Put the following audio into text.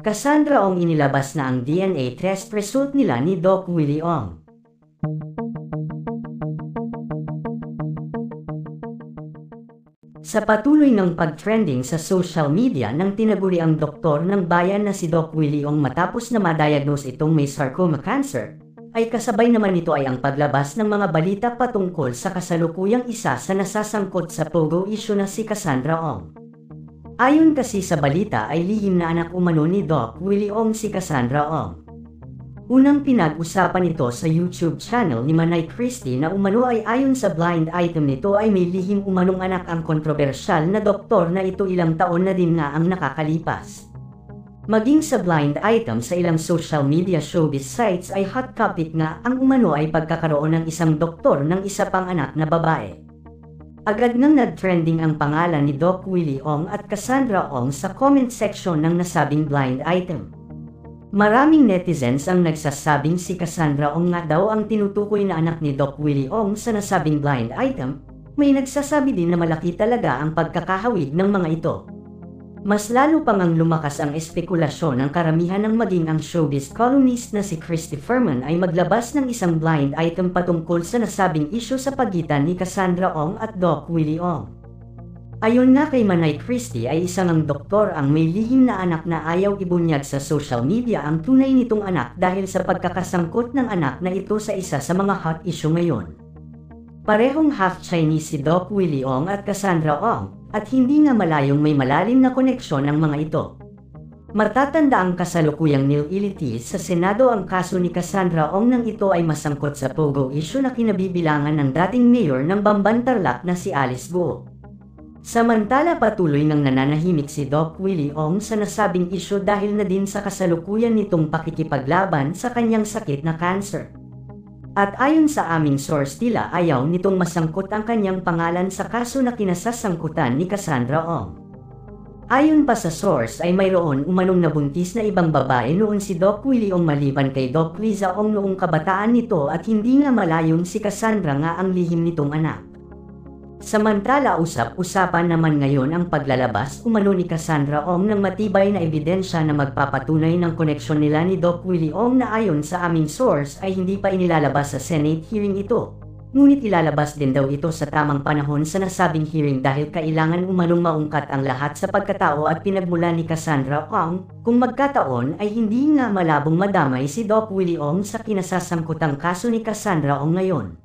Cassandra Ong inilabas na ang DNA test result nila ni Doc Willie Ong. Sa patuloy ng pag-trending sa social media nang tinaguri ang doktor ng bayan na si Doc Willie Ong matapos na ma-diagnose itong may sarcoma cancer, ay kasabay naman nito ay ang paglabas ng mga balita patungkol sa kasalukuyang isa sa nasasangkot sa pogo issue na si Cassandra Ong. Ayon kasi sa balita ay lihim na anak umano ni Doc Willie Ong si Cassandra Ong. Unang pinag-usapan ito sa YouTube channel ni Manay Christie na umano ay ayon sa blind item nito ay may lihim umanong anak ang kontrobersyal na doktor na ito ilang taon na din nga ang nakakalipas. Maging sa blind item sa ilang social media showbiz sites ay hot topic nga ang umano ay pagkakaroon ng isang doktor ng isa pang anak na babae. Agad nang nag-trending ang pangalan ni Doc Willie Ong at Cassandra Ong sa comment section ng nasabing blind item. Maraming netizens ang nagsasabing si Cassandra Ong nga daw ang tinutukoy na anak ni Doc Willie Ong sa nasabing blind item. May nagsasabi din na malaki talaga ang pagkakahawig ng mga ito. Mas lalo pang ang lumakas ang espekulasyon ng karamihan ng maging ang showbiz columnist na si Christy Ferman ay maglabas ng isang blind item patungkol sa nasabing issue sa pagitan ni Cassandra Ong at Doc Willie Ong. Ayon nga kay Manay Christie ay isang ang doktor ang may lihim na anak na ayaw ibunyag sa social media ang tunay nitong anak dahil sa pagkakasangkot ng anak na ito sa isa sa mga hot issue ngayon. Parehong half Chinese si Doc Willie Ong at Cassandra Ong at hindi nga malayong may malalim na koneksyon ang mga ito. Matatanda ang kasalukuyang nililitis sa Senado ang kaso ni Cassandra Ong nang ito ay masangkot sa pogo issue na kinabibilangan ng dating mayor ng Bamban-Tarlac na si Alice Guo. Samantala patuloy nang nananahimik si Doc Willie Ong sa nasabing issue dahil na din sa kasalukuyan nitong pakikipaglaban sa kanyang sakit na cancer. At ayon sa aming source tila ayaw nitong masangkot ang kanyang pangalan sa kaso na kinasasangkutan ni Cassandra Ong. Ayon pa sa source ay mayroon umanong nabuntis na ibang babae noon si Doc Willie Ong maliban kay Doc Liza Ong noong kabataan nito at hindi nga malayong si Cassandra nga ang lihim nitong anak. Samantala usap-usapan naman ngayon ang paglalabas umano ni Cassandra Ong ng matibay na ebidensya na magpapatunay ng koneksyon nila ni Doc Willie Ong na ayon sa aming source ay hindi pa inilalabas sa Senate hearing ito. Ngunit ilalabas din daw ito sa tamang panahon sa nasabing hearing dahil kailangan umanong maungkat ang lahat sa pagkatao at pinagmula ni Cassandra Ong kung magkataon ay hindi nga malabong madamay si Doc Willie Ong sa kinasasangkutang kaso ni Cassandra Ong ngayon.